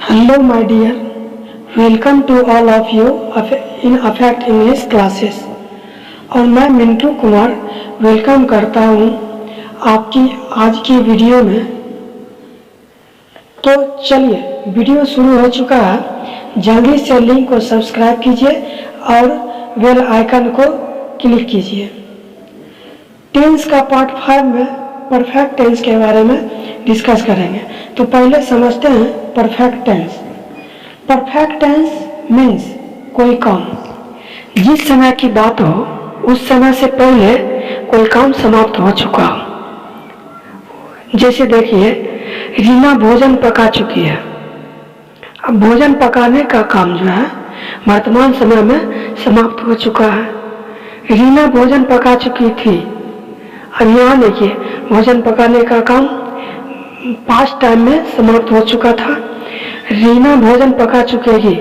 Hello my dear, welcome to all of you in Affect English classes। और मैं Mintu Kumar welcome करता हूँ आपकी आज की वीडियो में। तो चलिए वीडियो शुरू हो चुका है, जल्दी से लिंक को सब्सक्राइब कीजिए और बेल आइकन को क्लिक कीजिए। टेंस का पार्ट 5 में परफेक्ट टेंस के बारे में डिस्कस करेंगे। तो पहले समझते हैं perfect tense. Perfect tense means कोई काम जिस समय की बात हो उस समय से पहले कोई काम समाप्त हो चुका हो। जैसे देखिए, रीना भोजन पका चुकी है। अब भोजन पकाने का काम जो है वर्तमान समय में समाप्त हो चुका है। रीना भोजन पका चुकी थी। अब यहाँ देखिए, भोजन पकाने का काम पास्ट टाइम में समाप्त हो चुका था। रीना भोजन पका चुकेगी।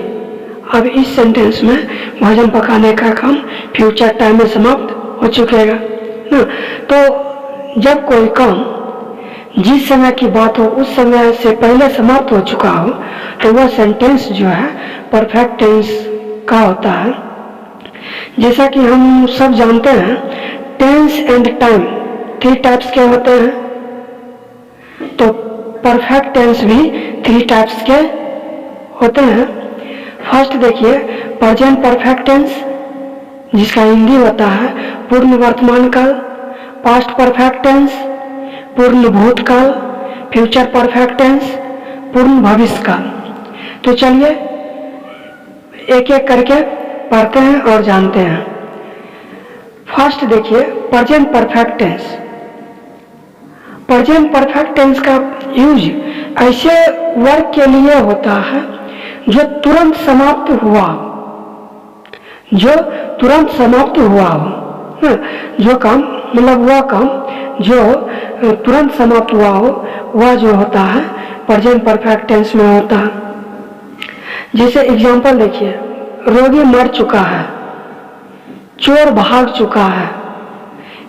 अब इस सेंटेंस में भोजन पकाने का काम फ्यूचर टाइम में समाप्त हो चुकेगा ना। तो जब कोई काम जिस समय की बात हो उस समय से पहले समाप्त हो चुका हो तो वह सेंटेंस जो है परफेक्ट टेंस का होता है। जैसा कि हम सब जानते हैं, टेंस एंड टाइम 3 टाइप्स के होते हैं। तो परफेक्ट टेंस भी 3 टाइप्स के होते हैं। फर्स्ट देखिए, प्रेजेंट परफेक्ट टेंस जिसका हिंदी होता है पूर्ण वर्तमान काल। पास्ट परफेक्ट टेंस पूर्ण भूतकाल। फ्यूचर परफेक्ट टेंस पूर्ण भविष्य काल। तो चलिए एक एक करके पढ़ते हैं और जानते हैं। फर्स्ट देखिए, present perfect tense. Present perfect tense का यूज ऐसे वर्क के लिए होता है जो तुरंत समाप्त हुआ हो, जो तुरंत समाप्त हुआ हो। जो काम मतलब वह काम जो तुरंत समाप्त हुआ हो वह जो होता है प्रेजेंट परफेक्ट टेंस में होता है। जैसे एग्जांपल देखिए, रोगी मर चुका है, चोर भाग चुका है।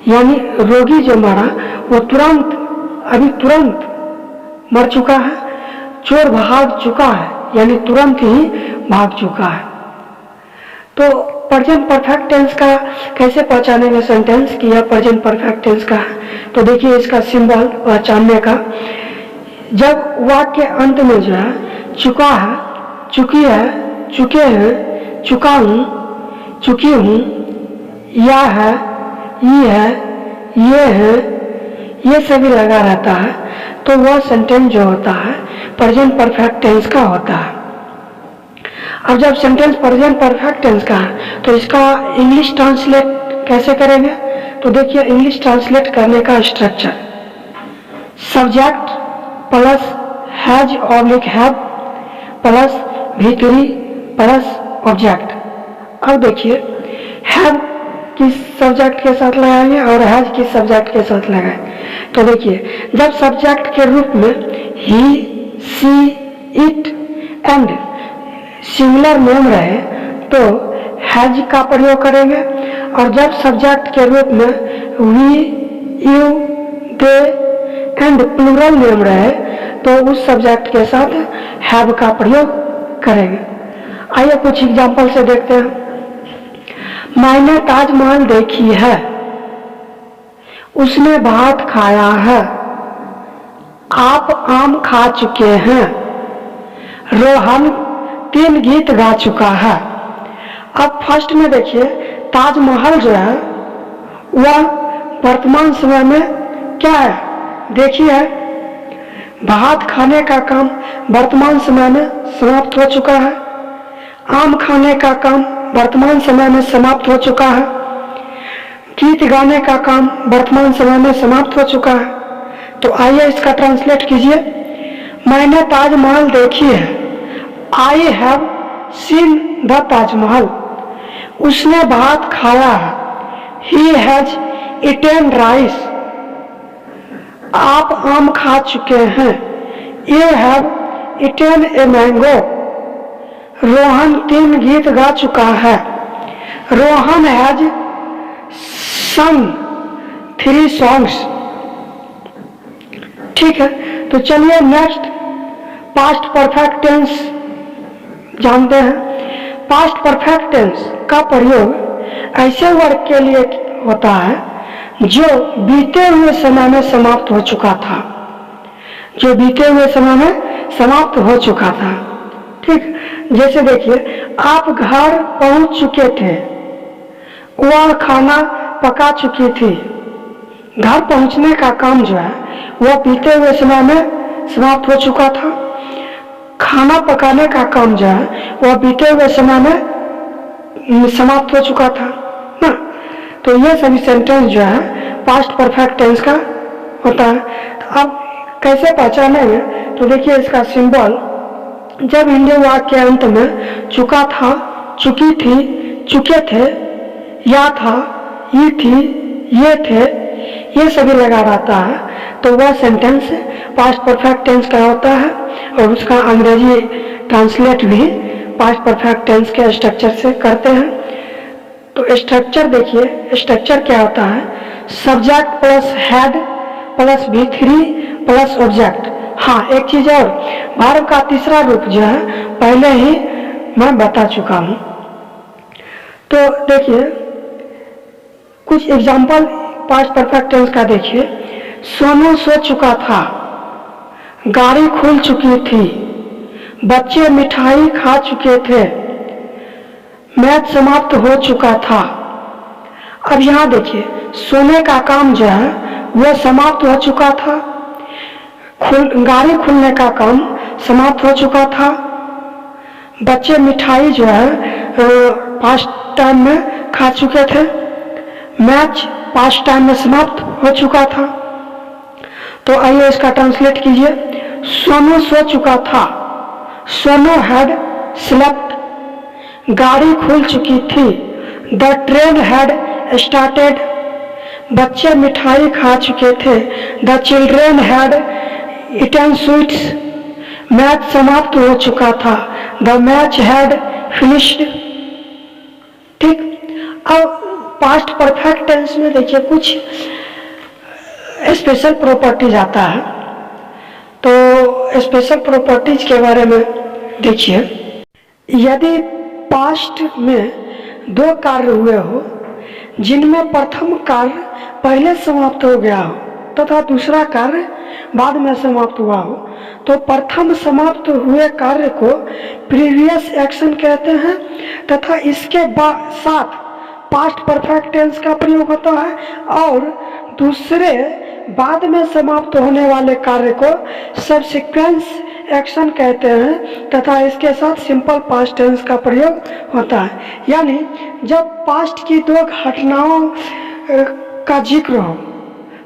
यानी रोगी जो मरा वो तुरंत अभी तुरंत मर चुका है। चोर भाग चुका है यानी तुरंत ही भाग चुका है। तो प्रेजेंट परफेक्ट टेंस का कैसे पहचानेंगे सेंटेंस कि यह प्रेजेंट परफेक्ट टेंस का है? तो देखिए इसका सिंबल पहचानने का, जब वाक्य के अंत में जो है चुका है, चुकी है, चुके हैं, चुका हूँ, चुकी हूँ, या है, ये है, ये सभी लगा रहता है तो वह सेंटेंस जो होता है प्रेजेंट परफेक्ट टेंस का होता है। अब जब सेंटेंस प्रेजेंट परफेक्ट टेंस का है तो इसका इंग्लिश ट्रांसलेट कैसे करेंगे? तो देखिए इंग्लिश ट्रांसलेट करने का structure, subject plus has oblique have plus भीतरी प्लस ऑब्जेक्ट। अब देखिए, हैव किस सब्जेक्ट के साथ लगाएंगे और हैज किस सब्जेक्ट के साथ लगाएंगे? तो देखिए, जब सब्जेक्ट के रूप में ही, सी, इट एंड सिंगुलर नेम रहे तो हैज का प्रयोग करेंगे। और जब सब्जेक्ट के रूप में we, you, they and plural name रहे तो उस सब्जेक्ट के साथ हैव का प्रयोग करेंगे। आइए कुछ एग्जांपल से देखते हैं। मैंने ताजमहल देखी है, उसने भात खाया है, आप आम खा चुके हैं, रोहन 3 गीत गा चुका है। अब फर्स्ट में देखिए, ताजमहल जो है वह वर्तमान समय में क्या है? देखिए, भात खाने का काम वर्तमान समय में समाप्त हो चुका है। आम खाने का काम वर्तमान समय में समाप्त हो चुका है। गीत गाने का काम वर्तमान समय में समाप्त हो चुका है। तो आइए इसका ट्रांसलेट कीजिए। मैंने ताजमहल देखी है, I have seen the Taj Mahal. उसने भात खाया है, ही हैज ईटेन राइस। आप आम खा चुके हैं, you have eaten a mango. Rohan 3 गीत गा चुका है, रोहन हैज संग 3 सॉन्ग्स। ठीक है, तो चलिए नेक्स्ट पास्ट परफेक्ट टेंस जानते हैं। पास्ट परफेक्ट टेंस का प्रयोग ऐसे वर्ग के लिए होता है जो बीते हुए समय में समाप्त हो चुका था, जो बीते हुए समय में समाप्त हो चुका था। ठीक, जैसे देखिए आप घर पहुंच चुके थे, वह खाना पका चुकी थी। घर पहुंचने का काम जो है वह बीते हुए समय में समाप्त हो चुका था। खाना पकाने का काम जो है वह बीते हुए समय में समाप्त हो चुका था ना। तो ये सभी सेंटेंस जो है पास्ट परफेक्ट टेंस का होता है। तो अब कैसे पहचानेंगे, तो देखिए इसका सिंबल, जब हिंदी वाक्य के अंत में चुका था, चुकी थी, चुके थे, या था, ये थी, ये थे, ये सभी लगा रहता है तो वह सेंटेंस पास्ट परफेक्ट टेंस का होता है। और उसका अंग्रेजी ट्रांसलेट भी पास्ट परफेक्ट टेंस के स्ट्रक्चर से करते हैं। तो स्ट्रक्चर देखिए, स्ट्रक्चर क्या होता है, subject plus head plus V3 plus object. हाँ, एक चीज और, वर्ब का तीसरा रूप जो है पहले ही मैं बता चुका हूं। तो देखिए कुछ एग्जाम्पल पास्ट परफेक्ट टेंस का देखिए। सोनू सो चुका था, गाड़ी खुल चुकी थी, बच्चे मिठाई खा चुके थे, मैच समाप्त हो चुका था। अब यहाँ देखिए सोने का काम जो है वह समाप्त हो चुका था, गाड़ी खुलने का काम समाप्त हो चुका था, बच्चे मिठाई जो है पास्ट टाइम में खा चुके थे, मैच पास्ट टाइम में समाप्त हो चुका था। तो आइए इसका ट्रांसलेट कीजिए। सोनू सो चुका था, सोनू हैड स्लेप्ट, गाड़ी खुल चुकी थी, द ट्रेन हैड स्टार्टेड, बच्चे मिठाई खा चुके थे, the children had eaten sweets, match समाप्त हो चुका था, द मैच हैड फिनिश्ड। ठीक, अब पास्ट परफेक्ट टेंस में देखिए कुछ स्पेशल प्रॉपर्टीज आता है। तो स्पेशल प्रॉपर्टीज के बारे में देखिए, यदि पास्ट में दो कार्य हुए हो जिनमें प्रथम कार्य पहले समाप्त हो गया हो तथा दूसरा कार्य बाद में समाप्त हुआ हो, तो प्रथम समाप्त हुए कार्य को प्रीवियस एक्शन कहते हैं तथा इसके साथ पास्ट परफेक्ट टेंस का प्रयोग होता है, और दूसरे बाद में समाप्त होने वाले कार्य को सबसिक्वेंस एक्शन कहते हैं तथा इसके साथ सिंपल पास्ट टेंस का प्रयोग होता है। यानी जब पास्ट की दो घटनाओं का जिक्र हो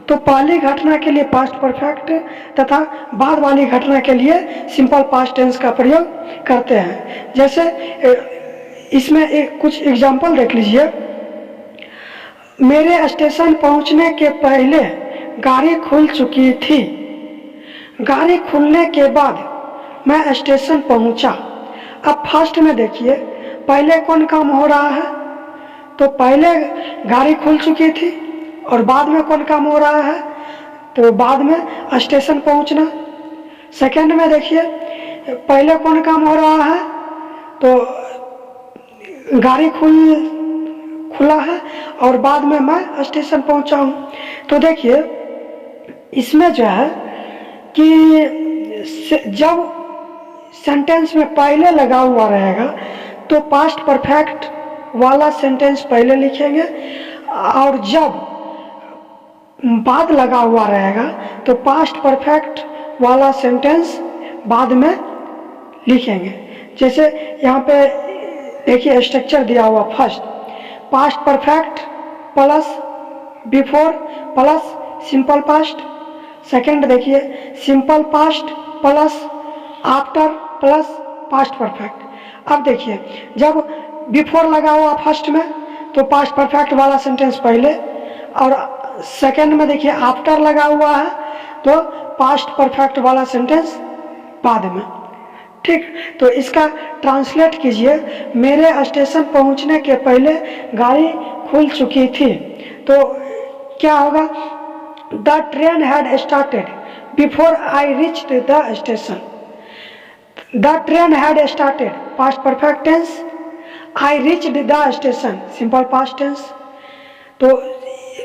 तो पहली घटना के लिए पास्ट परफेक्ट तथा बाद वाली घटना के लिए सिंपल पास्ट टेंस का प्रयोग करते हैं। जैसे इसमें कुछ एग्जाम्पल देख लीजिए। मेरे स्टेशन पहुंचने के पहले गाड़ी खुल चुकी थी, गाड़ी खुलने के बाद मैं स्टेशन पहुंचा। अब फर्स्ट में देखिए पहले कौन काम हो रहा है, तो पहले गाड़ी खुल चुकी थी और बाद में कौन काम हो रहा है, तो बाद में स्टेशन पहुंचना। सेकंड में देखिए पहले कौन काम हो रहा है, तो गाड़ी खुला है और बाद में मैं स्टेशन पहुंचा हूँ। तो देखिए इसमें जो है कि जब सेंटेंस में पहले लगा हुआ रहेगा तो पास्ट परफेक्ट वाला सेंटेंस पहले लिखेंगे, और जब बाद लगा हुआ रहेगा तो पास्ट परफेक्ट वाला सेंटेंस बाद में लिखेंगे। जैसे यहाँ पे देखिए स्ट्रक्चर दिया हुआ, first past perfect plus before plus simple past. Second देखिए simple past plus after plus past perfect. अब देखिए जब बिफोर लगा हुआ फर्स्ट में तो पास्ट परफेक्ट वाला सेंटेंस पहले, और सेकंड में देखिए आफ्टर लगा हुआ है तो पास्ट परफेक्ट वाला सेंटेंस बाद में। ठीक, तो इसका ट्रांसलेट कीजिए। मेरे स्टेशन पहुंचने के पहले गाड़ी खुल चुकी थी, तो क्या होगा, the train had started before I reached the station. The train had started, past perfect tense. I reached the station, simple past tense. तो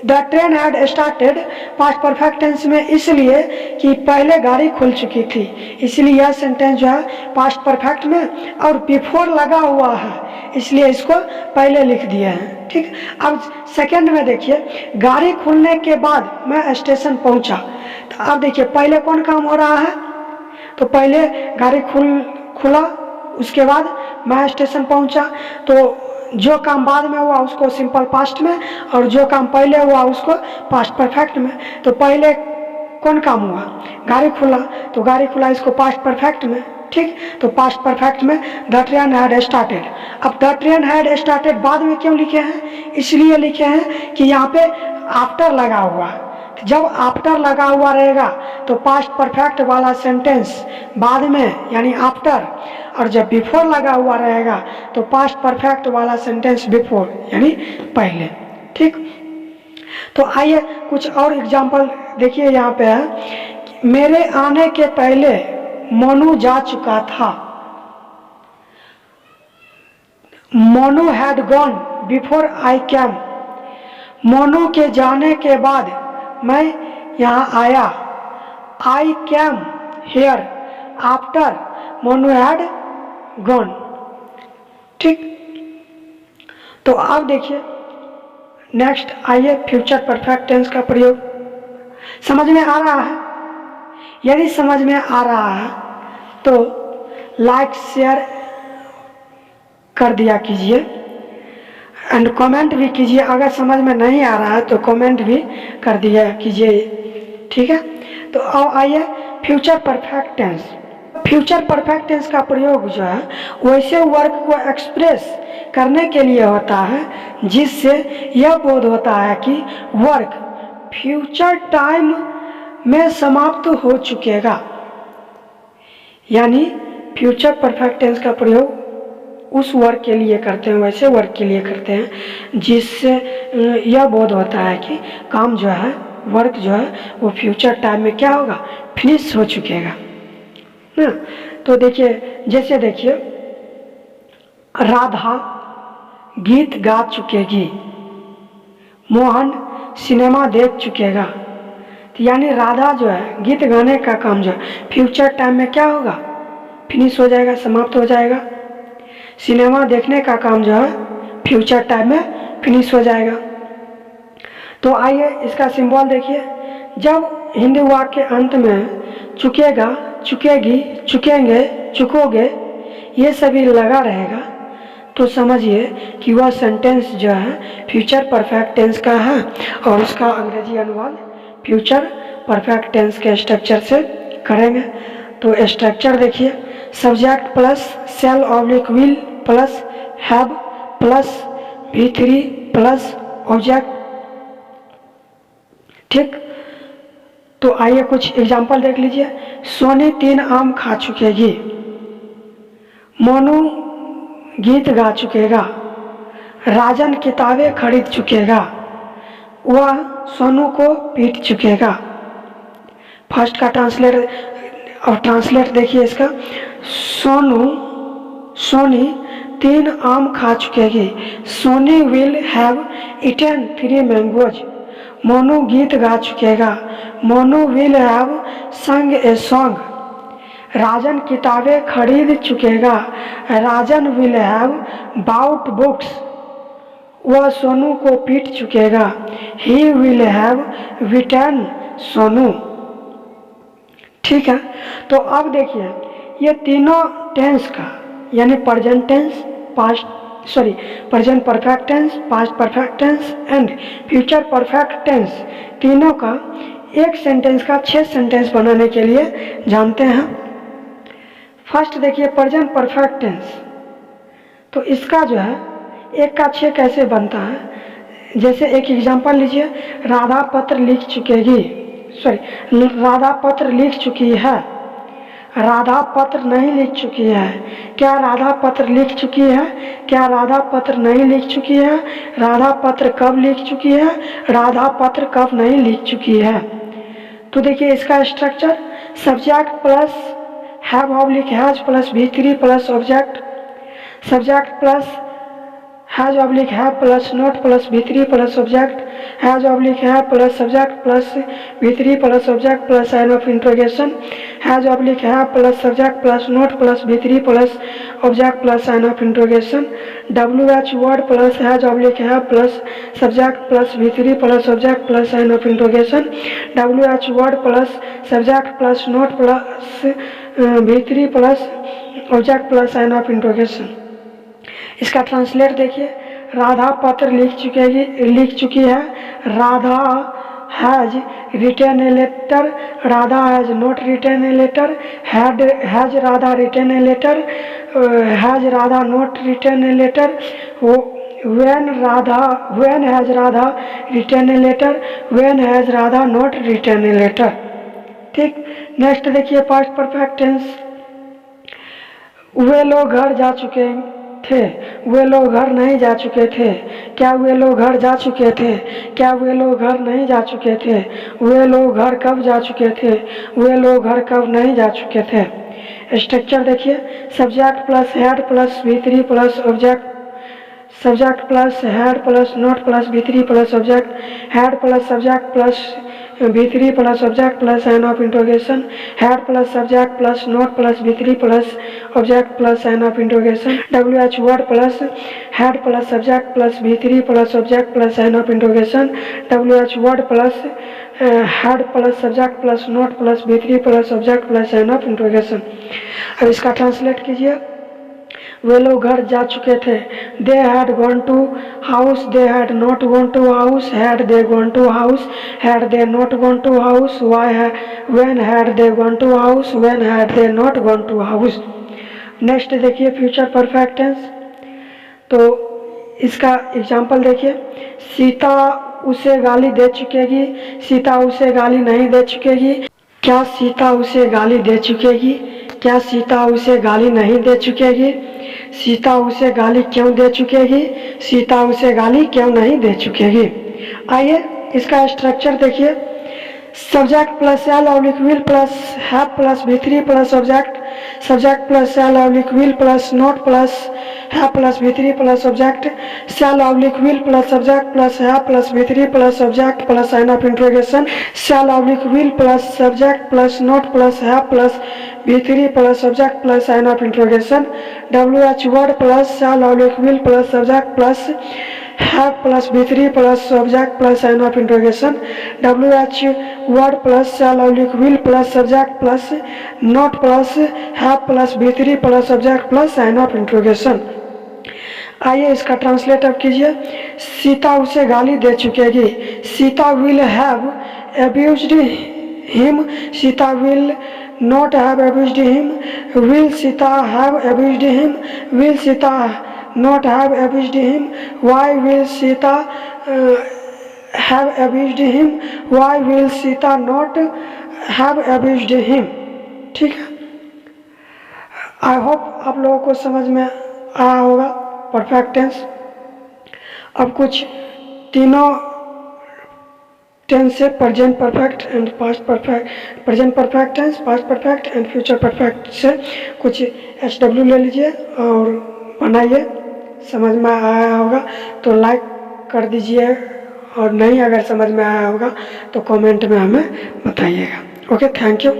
the train had started past perfect tense में इसलिए कि पहले गाड़ी खुल चुकी थी, इसलिए यह सेंटेंस जो है पास्ट परफेक्ट में और बिफोर लगा हुआ है, इसलिए इसको पहले लिख दिया है। ठीक, अब सेकंड में देखिए, गाड़ी खुलने के बाद मैं स्टेशन पहुंचा। तो अब देखिए पहले कौन काम हो रहा है, तो पहले गाड़ी खुला, उसके बाद मैं स्टेशन पहुंचा। तो जो काम बाद में हुआ उसको सिंपल पास्ट में, और जो काम पहले हुआ उसको पास्ट परफेक्ट में। तो पहले कौन काम हुआ, गाड़ी खुला, तो गाड़ी खुला इसको पास्ट परफेक्ट में। ठीक, तो पास्ट परफेक्ट में द ट्रेन हैड स्टार्टेड। अब द ट्रेन हैड स्टार्टेड बाद में क्यों लिखे हैं, इसलिए लिखे हैं कि यहाँ पे आफ्टर लगा हुआ है। जब आफ्टर लगा हुआ रहेगा तो पास्ट परफेक्ट वाला सेंटेंस बाद में यानी आफ्टर, और जब बिफोर लगा हुआ रहेगा तो पास्ट परफेक्ट वाला सेंटेंस बिफोर यानी पहले। ठीक, तो आइए कुछ और एग्जांपल देखिए। यहाँ पे है, मेरे आने के पहले मोनू जा चुका था। Monu had gone before I came. Monu के जाने के बाद मैं यहाँ आया। I came here after Monu had gone. ठीक, तो अब देखिए नेक्स्ट आइए फ्यूचर परफेक्ट टेंस का प्रयोग। समझ में आ रहा है? यदि समझ में आ रहा है तो लाइक शेयर कर दिया कीजिए एंड कमेंट भी कीजिए। अगर समझ में नहीं आ रहा है तो कमेंट भी कर दिया कीजिए। ठीक है, तो अब आइए future perfect tense. Future perfect tense का प्रयोग जो है वैसे वर्क को एक्सप्रेस करने के लिए होता है जिससे यह बोध होता है कि वर्क फ्यूचर टाइम में समाप्त हो चुकेगा। यानी फ्यूचर परफेक्ट टेंस का प्रयोग उस वर्क के लिए करते हैं, वैसे वर्क के लिए करते हैं जिससे यह बोध होता है कि काम जो है, वर्क जो है वो फ्यूचर टाइम में क्या होगा, फिनिश हो चुकेगा ना। तो देखिए, जैसे देखिए राधा गीत गा चुकेगी, मोहन सिनेमा देख चुकेगा। तो यानी राधा जो है गीत गाने का काम जो है फ्यूचर टाइम में क्या होगा, फिनिश हो जाएगा, समाप्त हो जाएगा। सिनेमा देखने का काम जो है फ्यूचर टाइम में फिनिश हो जाएगा। तो आइए इसका सिंबल देखिए। जब हिंदी वाक्य के अंत में चुकेगा, चुकेगी, चुकेंगे, चुकोगे ये सभी लगा रहेगा तो समझिए कि वह सेंटेंस जो है फ्यूचर परफेक्ट टेंस का है और उसका अंग्रेजी अनुवाद फ्यूचर परफेक्ट टेंस के स्ट्रक्चर से करेंगे। तो स्ट्रक्चर देखिए, subject plus shall oblique will plus have plus V3 plus object. ठीक, तो आइए कुछ एग्जाम्पल देख लीजिए। सोनी 3 आम खा चुकेगी, मोनू गीत गा चुकेगा, राजन किताबें खरीद चुकेगा, वह सोनू को पीट चुकेगा। फर्स्ट का ट्रांसलेट और ट्रांसलेट देखिए इसका। सोनी 3 आम खा चुकेगी। Soni will have eaten 3 mangoes. Monu गीत गा चुकेगा। मोनू विल हैव संग ए सॉन्ग। राजन किताबें खरीद चुकेगा। Rajan will have bought books. वह सोनू को पीट चुकेगा। He will have beaten Sonu. ठीक है, तो अब देखिए ये तीनों टेंस का यानी present tense, present perfect tense, past perfect tense and future perfect tense, तीनों का एक सेंटेंस का 6 सेंटेंस बनाने के लिए जानते हैं। फर्स्ट देखिए प्रेजेंट परफेक्ट टेंस। तो इसका जो है 1 का 6 कैसे बनता है, जैसे एक एग्जांपल लीजिए। राधा पत्र लिख चुकेगी, राधा पत्र लिख चुकी है। राधा पत्र नहीं लिख चुकी है। क्या राधा पत्र लिख चुकी है? क्या राधा पत्र नहीं लिख चुकी है? राधा पत्र कब लिख चुकी है? राधा पत्र कब नहीं लिख चुकी है? तो देखिए इसका structure, subject plus have oblique has plus V3 plus object, subject plus has oblique have plus not plus V3 plus object, has oblique have plus subject plus V3 plus object plus sign of interrogation, has oblique have plus subject plus not plus V3 plus object plus sign of interrogation, WH word plus has oblique have plus subject plus V3 plus object plus sign of interrogation, WH word plus subject plus not plus V3 plus object plus sign of interrogation. इसका translate देखिए, राधा पत्र लिख चुकी है, Radha has written a letter, Radha has not written a letter, has Radha written a letter, has Radha not written a letter, when has Radha written a letter, when has Radha not written a letter. ठीक, next देखिए past perfect tense. वे लोग घर जा चुके थे, वे लोग घर नहीं जा चुके थे, क्या वे लोग घर जा चुके थे, क्या वे लोग घर नहीं जा चुके थे, वे लोग घर कब जा चुके थे, वे लोग घर कब नहीं जा चुके थे। स्ट्रक्चर देखिए, subject plus head plus V3 plus object, subject plus head plus not plus V3 plus object, head plus subject plus V3 plus object plus sign of interrogation, head plus subject plus not plus V3 plus object plus sign of interrogation, WH word plus head plus subject plus V3 plus object plus sign of interrogation, WH word plus head plus subject plus not plus V3 plus object plus sign of interrogation. अब इसका translate कीजिए, वे लोग घर जा चुके थे, they had gone to house, they had not gone to house, had they gone to house, had they not gone to house, when had they gone to house, when had they not gone to house. Next देखिए future perfect tense. तो इसका example देखिए, सीता उसे गाली दे चुकेगी, सीता उसे गाली नहीं दे चुकेगी, क्या सीता उसे गाली दे चुकेगी, क्या सीता उसे गाली नहीं दे चुकेगी, सीता उसे गाली क्यों दे चुकेगी, सीता उसे गाली क्यों नहीं दे चुकेगी। आइए इसका स्ट्रक्चर देखिए, subject plus L oblique will plus have plus V3 plus object, subject plus L oblique will plus not plus have plus V3 plus object, shall oblique will plus subject plus have plus V3 plus object plus sign of interrogation, shall oblique will plus subject plus not plus have plus V3 plus object plus sign of interrogation, WH word plus cell oblique will plus subject plus have plus V3 plus object plus sign of interrogation, WH word plus cell oblique will plus subject plus not plus have plus V3 plus object plus sign of interrogation. आइए इसका translate अब कीजिए, सीता उसे गाली दे चुकेगी, Sita will have abused him, Sita will not have abused him, will Sita have abused him, will Sita not have abused him, why will Sita have abused him, why will Sita not have abused him। ठीक है, I hope आप लोगों को समझ में आया होगा perfect tense. अब कुछ तीनों टेंस से present perfect and past perfect, present perfect tense, past perfect and future perfect से कुछ SW ले लीजिए और बनाइए। समझ में आया होगा तो लाइक कर दीजिए, और नहीं अगर समझ में आया होगा तो कमेंट में हमें बताइएगा। Okay, thank you.